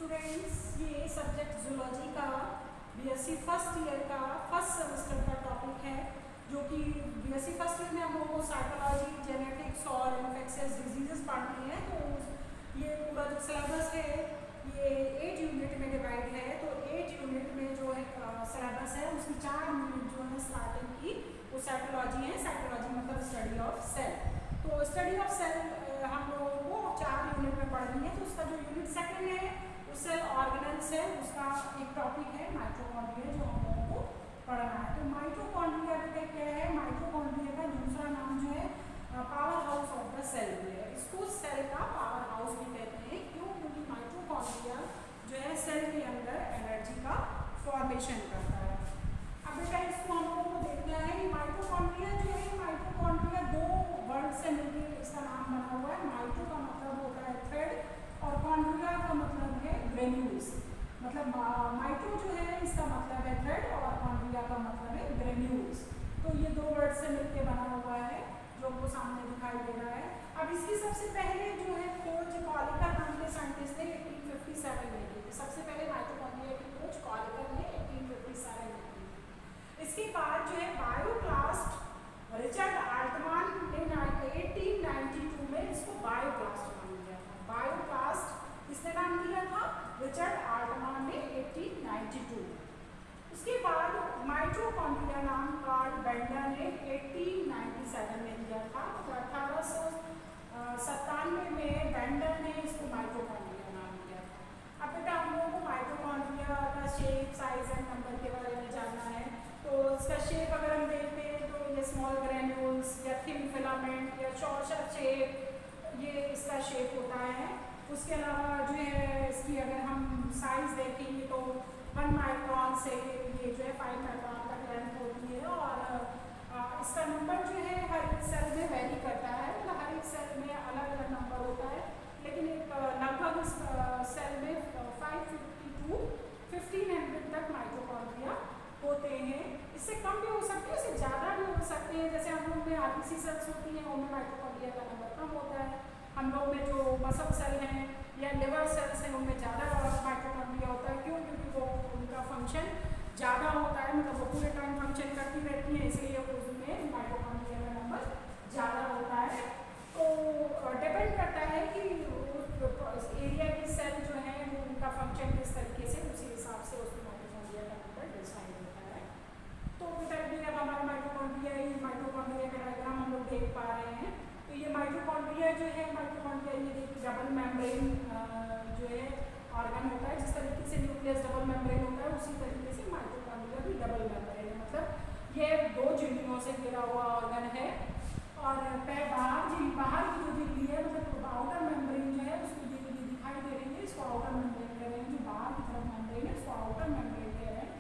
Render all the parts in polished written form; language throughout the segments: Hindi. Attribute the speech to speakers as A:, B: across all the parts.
A: स्टूडेंट्स, ये सब्जेक्ट जूलॉजी का बीएससी फर्स्ट ईयर का फर्स्ट सेमेस्टर का टॉपिक है, जो कि बीएससी फर्स्ट ईयर में हम लोगों को साइकोलॉजी, जेनेटिक्स और इन्फेक्शियस डिजीजेस पढ़नी है। तो ये पूरा जो सिलेबस है ये 8 यूनिट में डिवाइड है। तो 8 यूनिट में जो है सिलेबस है उसकी 4 यूनिट जो है स्टार्टिंग की वो साइकोलॉजी है। साइकोलॉजी मतलब स्टडी ऑफ सेल। तो स्टडी ऑफ सेल हम लोगों को 4 यूनिट में पढ़नी है। तो उसका जो यूनिट सेकंड है वो सेल ऑर्गेनेल्स है, उसका एक टॉपिक है माइटोकॉन्ड्रिया जो हम लोगों को पढ़ना है। तो माइटोकॉन्ड्रिया का क्या है, माइटोकॉन्ड्रिया का दूसरा नाम जो है power house of the cell है। इसको सेल का पावर हाउस भी कहते हैं। क्यों? क्योंकि माइटोकॉन्ड्रिया जो है सेल के अंदर एनर्जी का फॉर्मेशन करता है। अब बेटा इसको हम लोगों को देखना है। माइटोकॉन्ड्रिया जो है, माइटोकॉन्ड्रिया 2 वर्ड से मिलकर इसका नाम बना हुआ है। माइटो का मतलब होता है थ्रेड और कॉन्ड्रिया का मतलब है ग्रेन्यूल्स। मतलब माइटो जो है इसका मतलब है थ्रेड और कॉन्ड्रिया का मतलब है ग्रेन्यूल्स। तो ये 2 वर्ड से मिलकर बना हुआ है जो आपको सामने दिखाई दे रहा है। अब इसकी सबसे पहले जो है खोज कॉलिकर नाम के साइंटिस्ट ने 1857 में की। सबसे पहले माइटोकॉन्ड्रिया की खोज कॉलिकर ने 1857 में की। इसके बाद जो है बायोप्लास्ट रिचर्ड आल्टमान ने 1892 में इसको बायोप्लास्ट नाम दिया था। बायोप्लास्ट इसने नाम दिया था रिचर्ड आल्टमान ने 1892। उसके बाद माइटोकॉन्ड्रिया नाम कार्ल बेंडर ने 1897 में दिया था। तो 1897 में बेंडर ने इसको माइटोकॉन्ड्रिया नाम दिया था। अब बेटा हम लोगों को माइटोकॉन्ड्रिया का शेप, साइज एंड नंबर के बारे में जानना है। तो इसका शेप अगर हम देखते हैं तो ये स्मॉल ग्रेन्यूल्स या थिन फिलामेंट या चौशर शेप, ये इसका शेप होता है। उसके अलावा जो है इसकी अगर हम साइज देखेंगे तो 1 माइक्रोन से ये जो है 5 माइक्रोन तक लेंथ होती है। और इसका नंबर जो है हर एक सेल में वेरी करता है। मतलब हर एक सेल में अलग अलग नंबर होता है, लेकिन एक लगभग इस सेल में 550 to 1500 तक माइटोकॉन्ड्रिया होते हैं। इससे कम भी हो सकते हैं, इससे ज़्यादा भी हो सकते हैं। जैसे हम लोग में आरबीसी सेल्स होती हैं उनमें माइटोकॉन्ड्रिया का नंबर कम होता है। हम लोग में जो मसल सेल हैं या लिवर सेल्स हैं उनमें ज़्यादा माइटोकॉन्ड्रिया होता है। क्यों? क्योंकि वो उनका फंक्शन ज़्यादा होता है, मतलब वो पूरे टाइम फंक्शन करती रहती है, इसलिए उसमें माइटोकॉन्ड्रिया का नंबर ज़्यादा होता है। तो डिपेंड करता है कि उस एरिया की सेल जो है वो उनका फंक्शन किस तरीके से, उसी हिसाब से उसमें माइटोकॉन्ड्रिया का नंबर डिसाइड होता है। तो बेटा अब हमारा माइटोकॉन्ड्रिया, ये माइटोकॉन्ड्रिया का डायग्राम हम लोग देख पा रहे हैं। तो ये माइटोकॉन्ड्रिया जो है, माइटोकॉन्ड्रिया ये एक डबल मेम्ब्रेन जो है ऑर्गन होता है। जिस तरीके से न्यूक्लियस डबल मेम्ब्रेन होता है उसी तरीके से माइटोकॉन्ड्रिया भी डबल मेम्ब्रेन है। मतलब ये 2 झिल्लियों से घिरा हुआ ऑर्गन है। और बाहर की जो झिल्ली है, मतलब आउटर मेम्ब्रेन जो है उसकी झिल्ली दिखाई दे रही है, इसको आउटर मेम्ब्रेन कह रहे हैं। जो बाहर की तरफ मेम्ब्रेन है उसको आउटर मेम्ब्रेन कह रहे हैं।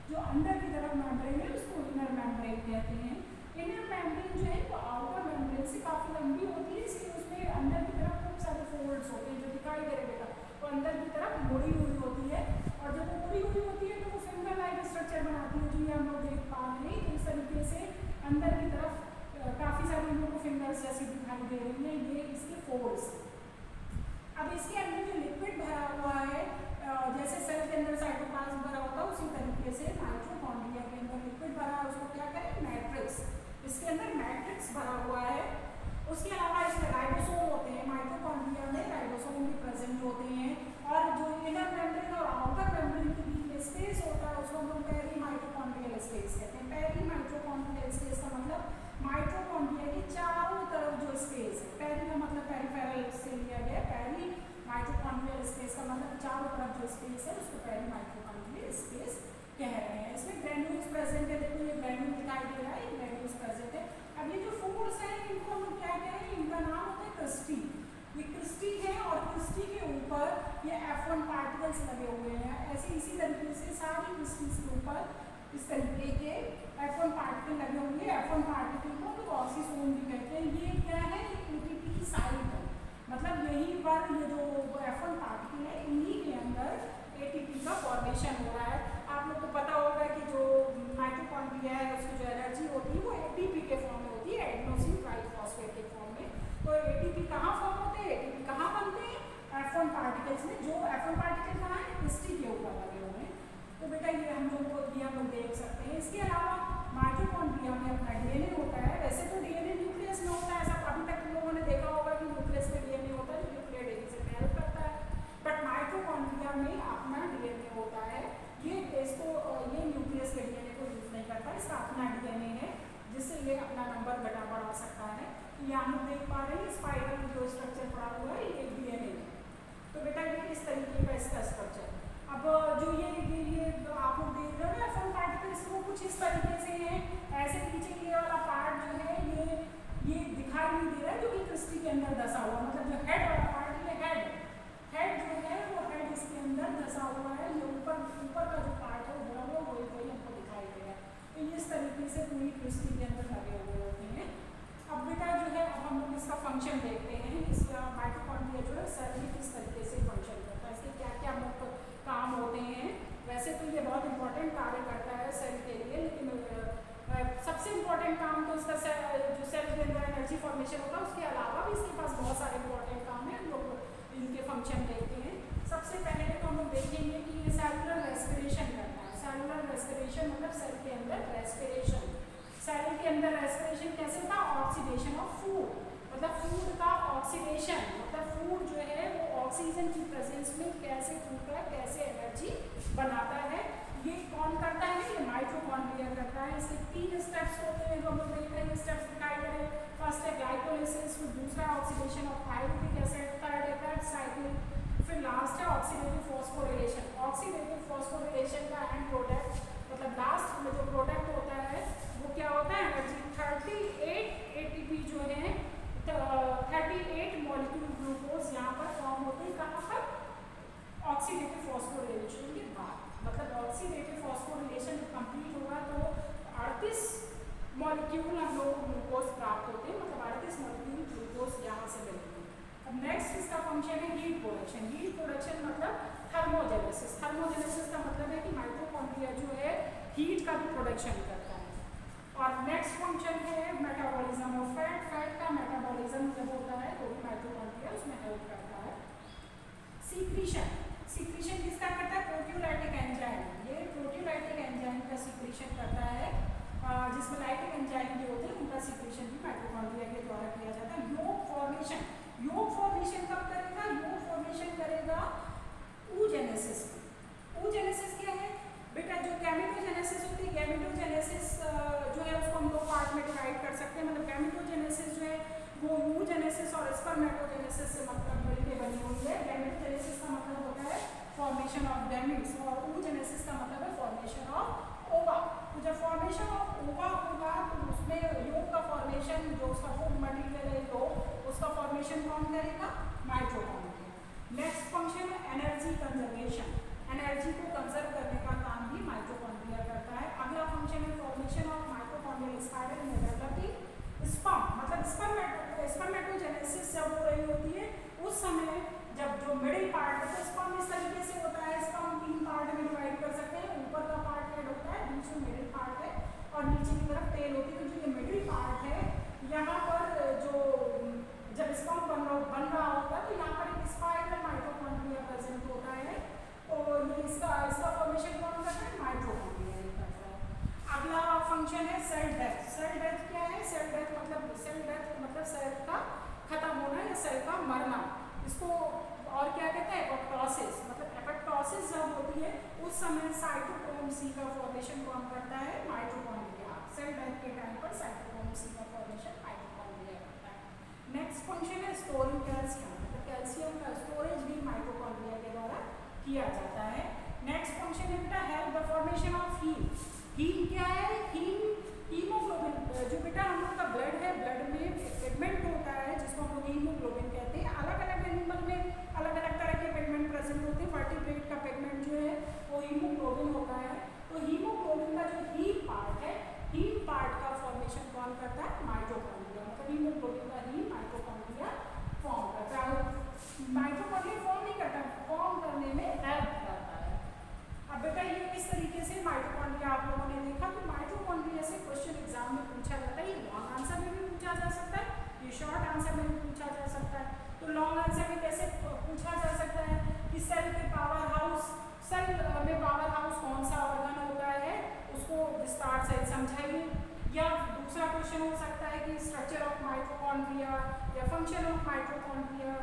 A: जो अंदर की तरफ मेम्ब्रेन है उसको इनर मेम्ब्रेन कहते हैं। इनर मेम्ब्रेन जो है वो आउटर मेम्ब्रेन से काफ़ी लंबी होती है, इसलिए उसमें अंदर की तरफ खूब सारे फोल्ड्स होते हैं जो दिखाई दे रहे बेटा। तो अंदर की तरफ मुड़ी हुई होती है, और जब वो मुड़ी हुई होती है तो वो फिंगर लाइक स्ट्रक्चर बनाती है, जो ये हम लोग देख पा रहे हैं। तो इस तरीके से अंदर की तरफ काफ़ी सारे हम लोग को फिंगर्स जैसी दिखाई दे रही है, ये इसके फोल्ड्स। अब इसके अंदर जो लिक्विड भरा हुआ है, जैसे सेल के अंदर साइटोप्लाज्म भरा होता है उसी तरीके से माइटोकॉन्ड्रिया के अंदर लिक्विड भरा है, उसको क्या करें, मैट्रिक्स। इसके अंदर मैट्रिक्स भरा हुआ है। उसके अलावा इसमें राइबोसोम होते हैं। माइटोकॉन्ड्रिया में राइबोसोम भी प्रेजेंट होते हैं। और जो इनर मेम्ब्रेन और आउटर मेम्ब्रेन के बीच में स्पेस होता है उसको हम लोग पेरी माइटोकॉन्ड्रियल स्पेस कहते हैं। पेरी माइटोकॉन्ड्रियल स्पेस का मतलब माइटोकॉन्ड्रिया के चारों तरफ जो स्पेस है, पेरी का मतलब पेरिफेरल से लिया गया, पेरी माइटोकॉन्ड्रियल स्पेस का मतलब चारों तरफ जो स्पेस है उसको पेरी माइटोकॉन्ड्रियल स्पेस कह रहे हैं। इसमें ग्रेन्यूल्स प्रेजेंट है। देखो ये ग्रेन्यूल दिखाई दे रहा है, ये ग्रेन्यूल्स प्रेजेंट है। अब ये जो फोर्स है इनको हम लोग क्या कहें, इनका नाम होता है क्रिस्टी। ये क्रिस्टी है और क्रिस्टी के ऊपर ये F1 पार्टिकल्स लगे हुए हैं। ऐसे इसी तरीके से सारी क्रिस्टीज के ऊपर इस तरीके के F1 पार्टिकल लगे हुए हैं। F1 पार्टिकल को हम लोग ऑक्सीसोम भी कहते हैं। ये क्या है, ATP की साइट है। मतलब यहीं पर ये जो F1 पार्टिकल है इन्हीं के अंदर ATP का फॉर्मेशन हो रहा है। आप लोग को पता होगा कि जो माइटोकॉन्ड्रिया है उसकी जो एनर्जी होती है वो ATP के फॉर्म में होती है, एडेनोसिन ट्राइफॉस्फेट के फॉर्म में। तो ATP कहाँ फॉर्म होते हैं, ATP कहाँ बनते हैं, F1 पार्टिकल्स में। जो F1 पार्टिकल कहाँ है, तो बेटा ये हम लोग देख सकते हैं। इसके अलावा माइटोकॉन्ड्रिया में अपना डीएनए होता है। वैसे तो डीएनए न्यूक्लियस में होता है, ऐसा अभी तक तुम लोगों ने देखा होगा कि न्यूक्लियस में डीएनए होता है जो न्यूक्लियर एडिशन में हेल्प करता है, बट माइटोकॉन्ड्रिया में अपना डीएनए होता है। ये न्यूक्लियस के डीएनए को यूज नहीं करता, इसका अपना डीएनए है जिससे ये अपना नंबर बढ़ा सकता है। यहाँ हम देख पा रहे हैं स्पाइरल में जो स्ट्रक्चर पड़ा हुआ है ये डीएनए है। तो बेटा ये इस तरीके का इसका स्ट्रक्चर। अब जो ये आप लोग देख रहे हो ना एफएम पार्टिकल्स, वो कुछ इस तरीके से है। ऐसे पीछे ये वाला पार्ट जो है ये दिखाई नहीं दे रहा है, जो कि क्रिस्टल के अंदर धसा हुआ, मतलब जो हेड वाला पार्ट, ये हेड जो है वो हेड इसके अंदर धसा हुआ है। ये ऊपर का जो पार्ट है वो वही हमको दिखाई दे रहा है। तो इस तरीके से पूरी क्रिस्टल के अंदर लगे हुए होते हैं। अब बेटा जो है अब हम लोग इसका फंक्शन देखते हैं। इसका माइटोकॉन्ड्रिया जो है सेल में किस तरीके से फंक्शन करता है, इसके क्या क्या मुख्य काम होते हैं। वैसे तो ये बहुत इंपॉर्टेंट कार्य करता है सेल के लिए, लेकिन सबसे इंपॉर्टेंट काम तो इसका जो सेल के अंदर एनर्जी फॉर्मेशन होता है, उसके अलावा भी इसके पास बहुत सारे इंपॉर्टेंट काम है। हम लोग इनके फंक्शन देखते हैं। सबसे पहले तो हम लोग देखेंगे कि ये सेलुलर रेस्पिरेशन करता है। सेलुलर रेस्पिरेशन मतलब सेल के अंदर रेस्पिरेशन। सेल के अंदर रेस्पिरेशन कैसे होता है? ऑक्सीडेशन ऑफ फूड, मतलब फूड का ऑक्सीडेशन, मतलब फूड जो है वो ऑक्सीजन की प्रेजेंस में कैसे फूड का कैसे एनर्जी बनाता है, ये कौन करता है? ये माइटोकॉन्ड्रिया करता है। इसके 3 स्टेप्स होते हैं जो हम लोग देख रहे हैं, स्टेप्स दिखाई दे रहे हैं। फर्स्ट है ग्लाइकोलाइसिस, फिर दूसरा oxidation of pyruvic acid, third है फैट साइकिल, फिर लास्ट है ऑक्सीडेटिव फॉस्फोरिलेशन। ऑक्सीडेटिव फॉस्फोरिलेशन का एंड प्रोडक्ट, मतलब लास्ट में जो प्रोडक्ट होता है वो क्या होता है? एनर्जी। 38 एटीपी जो है 38 मॉलिक्यूल ग्लूकोज यहाँ पर फॉर्म होते हैं। कहाँ पर? ऑक्सीडेटिव फॉस्फोरिलेशन के बाद, मतलब ऑक्सीडेटिव फॉस्फोरिलेशन कंप्लीट होगा तो 38 मॉलिक्यूल हम लोग को ग्लूकोज प्राप्त होते हैं, मतलब 38 मॉलिक्यूल ग्लूकोज यहाँ से मिलते हैं। अब नेक्स्ट इसका फंक्शन है हीट प्रोडक्शन। हीट प्रोडक्शन मतलब थर्मोजेनेसिस। थर्मोजेनेसिस का मतलब है कि माइटोकॉन्ड्रिया जो है हीट का भी प्रोडक्शन करता है। और नेक्स्ट फंक्शन है मेटाबॉलिज्म ऑफ फैट। फैट का मेटाबॉलिज्म जब होता है तो भी माइटोकॉन्ड्रिया उसमें हेल्प करता है। सीक्रीशन, सीक्रीशन किसका करता है? Proteolytic enzyme. ये प्रोटियोलाइटिक एंजाइम का सीक्रीशन करता है, जिसमें लाइटिक एंजाइम जो होते हैं उनका सीक्रेशन भी माइटोकॉन्ड्रिया के द्वारा किया जाता है। योग फॉर्मेशन, योग फॉर्मेशन कब करेगा? योग फॉर्मेशन करेगा oogenesis में। oogenesis क्या है बेटा? जो गैमेटोजेनेसिस होती है, गैमेटोजेनेसिस जो है उसको हम लोग पार्ट में डिवाइड कर सकते हैं। मतलब गैमेटोजेनेसिस जो है वो oogenesis और स्पर्मेटोजेनेसिस से मतलब मिलकर बनी हुई है। गैमेटोजेनेसिस का मतलब होता है फॉर्मेशन ऑफ गैमेट्स और oogenesis का मतलब है फॉर्मेशन ऑफ ओवा। तो जब फॉर्मेशन ऑफ ओवा होगा तो उसमें योग का फॉर्मेशन, जो उसका फूड मटेरियल है योग, उसका फॉर्मेशन कौन करेगा? माइटोकॉन्ड्रिया। नेक्स्ट फंक्शन है एनर्जी कंजर्वेशन। एनर्जी को कंजर्व करने का काम भी माइटोकॉन्ड्रिया करता है। अगला फंक्शन है फॉर्मेशन ऑफ माइटोकॉन्ड्रियल स्पाइरल में डेवलपिंग स्पर्म, मतलब स्पर्मेटोजेनेसिस जब हो रही होती है उस समय जब जो मिडिल पार्ट है, तो स्पर्म इस तरीके से होता है। स्पर्म 3 पार्ट में डिवाइड कर सकते हैं। ऊपर का पार्ट हेड होता है, बीच में मिडिल पार्ट है और नीचे की तरफ टेल होती है। तो जो ये मिडिल पार्ट है यहाँ पर जो जब स्पर्म बन रहा होता है तो यहाँ पर एक स्पाइरल माइटोकॉन्ड्रिया प्रेजेंट होता है। तो ये इसका फॉर्मेशन कौन करता है? माइटोकॉन्ड्रिया ही करता है। अगला फंक्शन है सेल डेथ। सेल डेथ क्या है? सेल डेथ मतलब सेल का खत्म होना या सेल का मरना। इसको और क्या कहते हैं? एपोप्टोसिस। मतलब एपोप्टोसिस जब होती है उस समय साइटोक्रोम सी का फॉर्मेशन कौन करता है? माइटोकॉन्ड्रिया। सेल डेथ के टाइम पर साइटोक्रोम सी का फॉर्मेशन माइटोकॉन्ड्रिया करता है। नेक्स्ट फंक्शन है स्टोरिंग कैल्शियम। मतलब कैल्शियम का स्टोरेज भी माइटोकॉन्ड्रिया के द्वारा किया जाता है। नेक्स्ट फंक्शन है बेटा help the formation of heme. Heme क्या है? हीमोग्लोबिन। जो बेटा हम लोग का ब्लड है, ब्लड में पिगमेंट होता है जिसको हम लोग हीमोग्लोबिन कहते हैं। अलग अलग एनिमल में अलग अलग तरह के पिगमेंट प्रेजेंट होते हैं। वर्टिब्रेट का पिगमेंट जो है वो हीमोग्लोबिन होता है। तो हीमोग्लोबिन का जो हीम पार्ट है, हीम पार्ट का फॉर्मेशन कौन करता है? माइटोकॉन्ड्रिया क्वेश्चन हो सकता है कि स्ट्रक्चर ऑफ माइटोकॉन्ड्रिया या फंक्शन ऑफ माइटोकॉन्ड्रिया